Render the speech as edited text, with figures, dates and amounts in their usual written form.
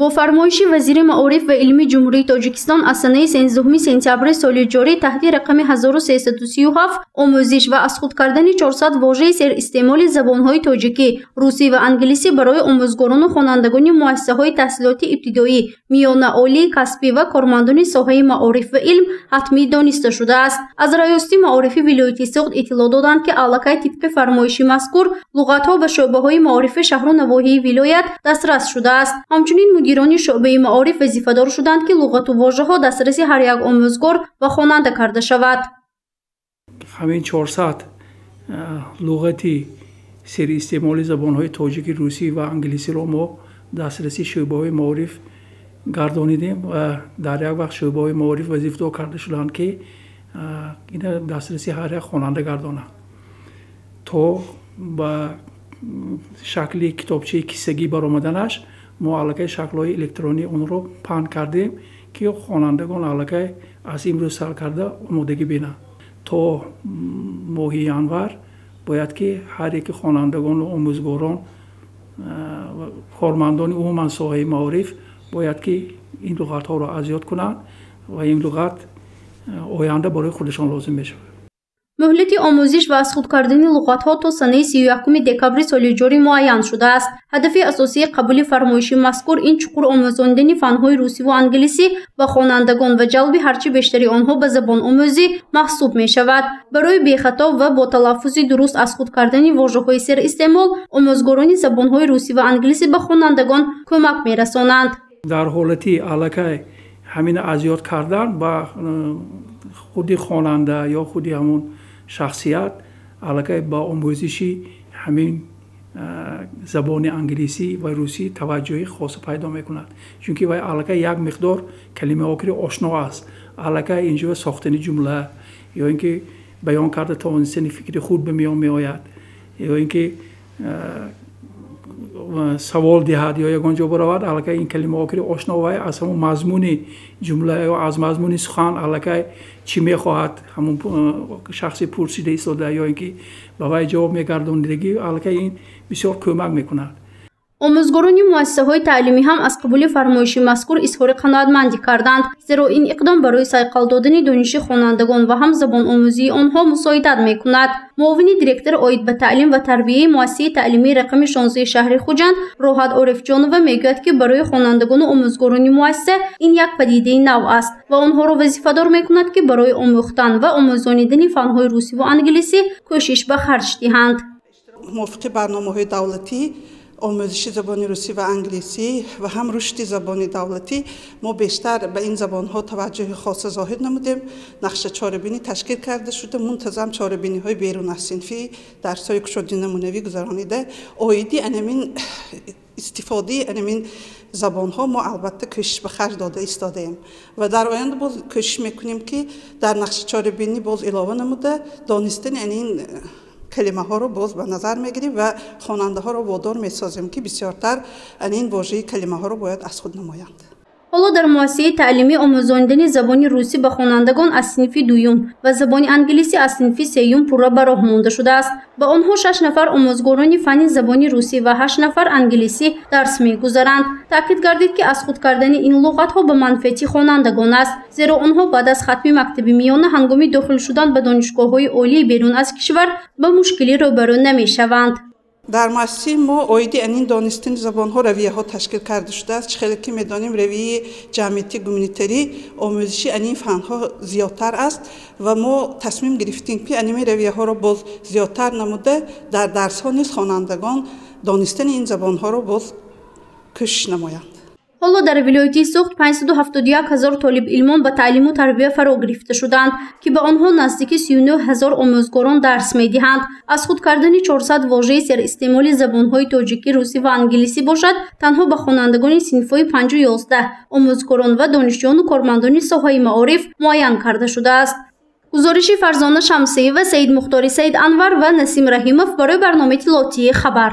با فرمایش وزیر معارف و علمی جمهوری تاجیکستان از سنه 13 سپتامبر سال جاری تحت رقم 1337 آموزش و از خود کردن 400 واژه سر استعمال زبانهای تاجیکی، روسی و انگلیسی برای آموزگاران و خوانندگان مؤسسه‌های تحصیلاتی ابتدایی، میانه عالی، کسبی و کارمندان ساحه معارف و علم حتمی دانسته شده است. از ریاست معارف ولایت سوخت اطلاع دادند که علاقه طبق فرمایش مذکور لغت‌ها و شعبه‌های معارف شهر و نواحی ولایت دسترس شده است. همچنین مدیران شعبه معارف وظیفه‌دار شدند که لغت و واژه‌ها دسترسی هر یک آموزگار و خواننده کرده شود. همین 400 لغتی سر استعمال زبان‌های تاجیکی، روسی و انگلیسی را ما دسترسی شعبه‌های معارف گردانیدیم و در یک وقت شعبه‌های معارف وظیفه‌دار کرده شدند که این دسترسی هر یک خواننده گردانند تا با شکل کتابچه کیسگی برآمدنش ما علاقه شکل‌های الکترونی اون رو پهن کردیم که خوانندگان علاقه از امروز سال کرده آمادگی بینند. تا ماه ینور باید که هر یک خوانندگان و آموزگاران کارمندان عموما ساحه معارف باید که این لغت‌ها را ازیاد کنند و این لغت آینده برای خودشان لازم میشه. مهلت آموزش و از خود کردن لغت‌ها تا سنه 31 دکامبر سال جاری معین شده است. هدف اساسی قبول فرمایش مذکور این چقدر آموزاندن فن‌های روسی و انگلیسی و خوانندگان و جلب هرچه بیشتری آنها به زبان آموزی محسوب می شود. برای بی‌خطا و با تلفظ درست از خود کردن واژه‌های سر استعمال آموزگاران زبان‌های روسی و انگلیسی به خوانندگان کمک می‌رسانند. در حالتی علاقه همین ازیاد کردن با خودی خواننده یا خودی همون شخصیت علاقه با آموزشی همین زبان انگلیسی و روسی توجهی خاص پیدا میکند، چون که وای علاقه یک مقدار کلمه آکری آشنا است. علاقه اینجا ساختن جمله یا اینکه بیان کرده تا انسان فکر خود به میان میآید یا اینکه سوال دهد یا یگانجا برود علاقه این کلمه آکری آشنا و از همون مضمون جمله یا از مضمون سخن علاقه چی میخواهد همون شخصی پرسیده ایستاده یا اینکه به وی جواب میگرداندگی علاقه این بسیار کمک میکند. آموزگاران مؤسسه‌های تعلیمی هم از قبول فرمایش مذکور اظهار قناعتمندی کردند، زیرا این اقدام برای صیقل دادن دانش خوانندگان و هم زبان آموزی آنها مساعدت میکند. معاون دیرکتور عاید به تعلیم و تربیه مؤسسه تعلیمی رقم 16 شهر خوجند راحت عارف جانوه میگوید که برای خوانندگان و آموزگاران مؤسسه این یک پدیده نو است و آنها را وظیفه‌دار میکند که برای آموختن و آموزاندن فن‌های روسی و انگلیسی کوشش به خرج دهند. موافق برنامه‌های دولتی آموزش زبان روسی و انگلیسی و هم رشد زبان دولتی ما بیشتر به این زبان‌ها توجه خاص ظاهر نمودیم. نقشه چاره‌بینی تشکیل کرده شده، منتظم چاره‌بینی‌های بیرون از صنفی درس‌های کشاده نمونوی گذرانیده. اویدی انمین استفاده انمین زبان‌ها ما البته کوشش به خرج داده ایستادیم و در آینده باز کوشش می‌کنیم که در نقشه چاره‌بینی باز علاوه نموده دانستن این کلمه ها رو باز به نظر میگیریم و خواننده ها رو وادار میسازیم که بسیارتر این واژه کلمه ها رو باید از خود نمایند. حالا در مؤسسه تعلیمی آموزاندن زبان روسی به خوانندگان از صنف دوم و زبان انگلیسی از صنف سوم پورا به راه مانده شده است. با آنها 6 نفر آموزگاران فن زبان روسی و 8 نفر انگلیسی درس می‌گذارند. تاکید گردید که از خود کردن این لغت‌ها به منفعت خوانندگان است، زیرا آنها بعد از ختم مکتب میانه هنگام داخل شدن به دانشگاه‌های عالی بیرون از کشور به مشکلی روبرو نمی‌شوند. در مؤسسه ما عاید این دانستن زبان‌ها رویه‌ها تشکیل کرده شده است. خیلی که می‌دانیم رویه جمعیتی گومونیتری آموزشی این فن‌ها زیادتر است و ما تصمیم گرفتیم که این رویه‌ها را باز زیادتر نموده در درس‌ها نیز خوانندگان دانستن این زبان‌ها را باز کوشش نمایند. حالا در ولایت سوخت 571,000 طالب علمان به تعلیم و تربیت فرا گرفته شدند که به آنها نزدیک 39,000 آموزگاران درس می‌دهند. از خود کردن 400 واژه سر استعمال زبان‌های تاجیکی، روسی و انگلیسی باشد تنها به خوانندگان صنف‌های 5 و 11 آموزگاران و دانشجویان و کارمندان ساحه معارف معین کرده شده است. گزارش فرزانه شمسی و سید مختاری سید انور و نسیم رحیمов برای برنامه اطلاعاتی خبر.